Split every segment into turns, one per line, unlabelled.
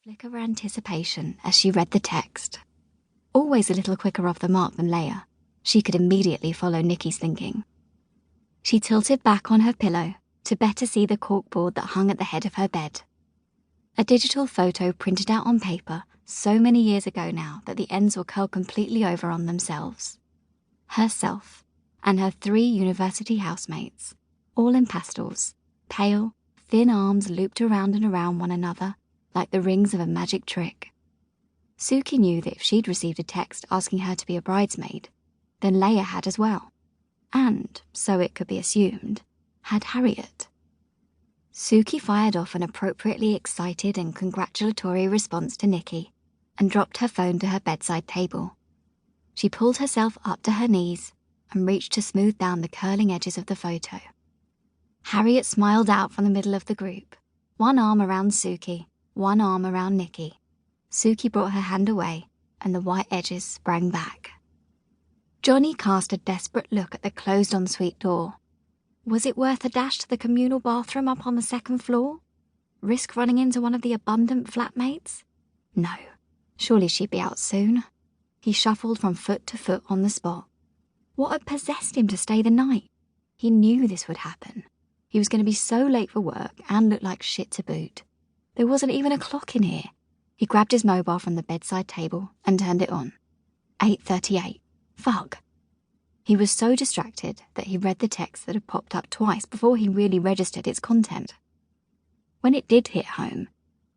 flick of anticipation as she read the text. Always a little quicker off the mark than Leigha, she could immediately follow Nicky's thinking. She tilted back on her pillow to better see the corkboard that hung at the head of her bed. A digital photo printed out on paper so many years ago now that the ends were curled completely over on themselves. Herself and her 3 university housemates, all in pastels, pale, thin arms looped around and around one another like the rings of a magic trick. Suki knew that if she'd received a text asking her to be a bridesmaid, then Leigha had as well, and, so it could be assumed, had Harriet. Suki fired off an appropriately excited and congratulatory response to Nicky and dropped her phone to her bedside table. She pulled herself up to her knees and reached to smooth down the curling edges of the photo. Harriet smiled out from the middle of the group, one arm around Suki, one arm around Nicky. Suki brought her hand away, and the white edges sprang back. Johnny cast a desperate look at the closed ensuite door. Was it worth a dash to the communal bathroom up on the 2nd floor? Risk running into one of the abundant flatmates? No, surely she'd be out soon. He shuffled from foot to foot on the spot. What had possessed him to stay the night? He knew this would happen. He was going to be so late for work and look like shit to boot. There wasn't even a clock in here. He grabbed his mobile from the bedside table and turned it on. 8:38. Fuck. He was so distracted that he read the text that had popped up twice before he really registered its content. When it did hit home,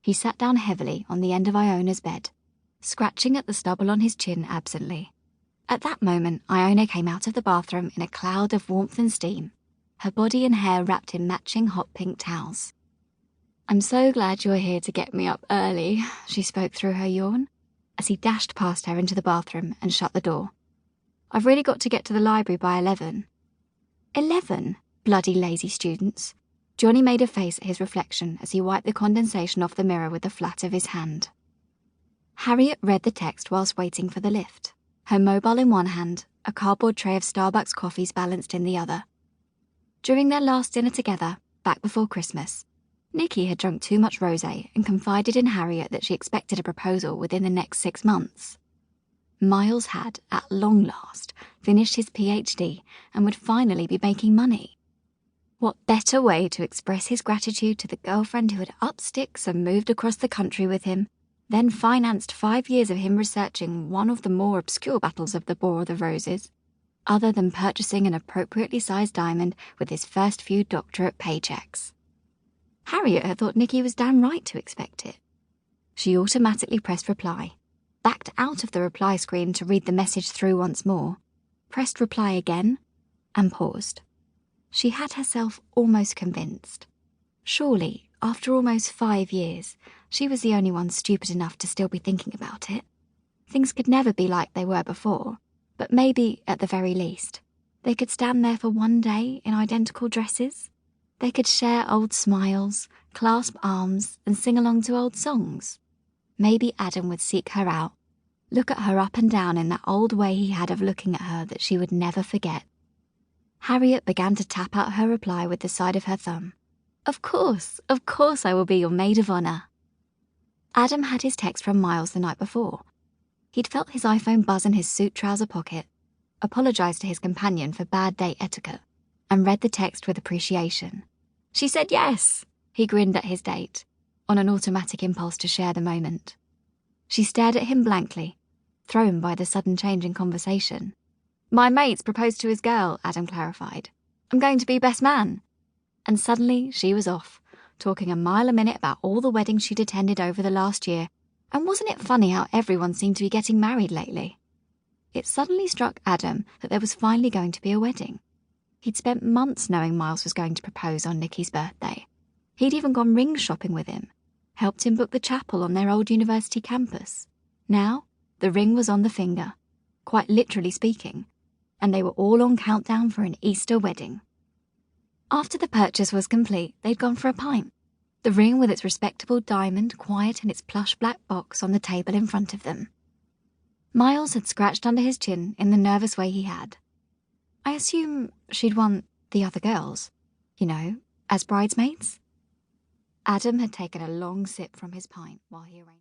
he sat down heavily on the end of Iona's bed, scratching at the stubble on his chin absently. At that moment, Iona came out of the bathroom in a cloud of warmth and steam, her body and hair wrapped in matching hot pink towels. "I'm so glad you're here to get me up early," she spoke through her yawn, as he dashed past her into the bathroom and shut the door. "I've really got to get to the library by 11. 11? Bloody lazy students." Johnny made a face at his reflection as he wiped the condensation off the mirror with the flat of his hand. Harriet read the text whilst waiting for the lift, her mobile in one hand, a cardboard tray of Starbucks coffees balanced in the other. During their last dinner together, back before Christmas, Nicky had drunk too much rosé and confided in Harriet that she expected a proposal within the next 6 months. Miles had, at long last, finished his PhD and would finally be making money. What better way to express his gratitude to the girlfriend who had upped sticks and moved across the country with him, then financed 5 years of him researching one of the more obscure battles of the Boar of the Roses, other than purchasing an appropriately sized diamond with his first few doctorate paychecks. Harriet had thought Nicky was damn right to expect it. She automatically pressed reply, backed out of the reply screen to read the message through once more, pressed reply again, and paused. She had herself almost convinced. Surely, after almost 5 years, she was the only one stupid enough to still be thinking about it. Things could never be like they were before, but maybe, at the very least, they could stand there for one day in identical dresses. They could share old smiles, clasp arms, and sing along to old songs. Maybe Adam would seek her out, look at her up and down in that old way he had of looking at her that she would never forget. Harriet began to tap out her reply with the side of her thumb. Of course I will be your maid of honor." Adam had his text from Miles the night before. He'd felt his iPhone buzz in his suit trouser pocket, apologized to his companion for bad date etiquette, and read the text with appreciation. "She said yes," he grinned at his date, on an automatic impulse to share the moment. She stared at him blankly, thrown by the sudden change in conversation. "My mate's proposed to his girl," Adam clarified. "I'm going to be best man." And suddenly she was off, talking a mile a minute about all the weddings she'd attended over the last year, and wasn't it funny how everyone seemed to be getting married lately? It suddenly struck Adam that there was finally going to be a wedding. He'd spent months knowing Miles was going to propose on Nicky's birthday. He'd even gone ring shopping with him, helped him book the chapel on their old university campus. Now, the ring was on the finger, quite literally speaking, and they were all on countdown for an Easter wedding. After the purchase was complete, they'd gone for a pint, the ring with its respectable diamond quiet in its plush black box on the table in front of them. Miles had scratched under his chin in the nervous way he had. "I assume she'd want the other girls, as bridesmaids?" Adam had taken a long sip from his pint while he arranged.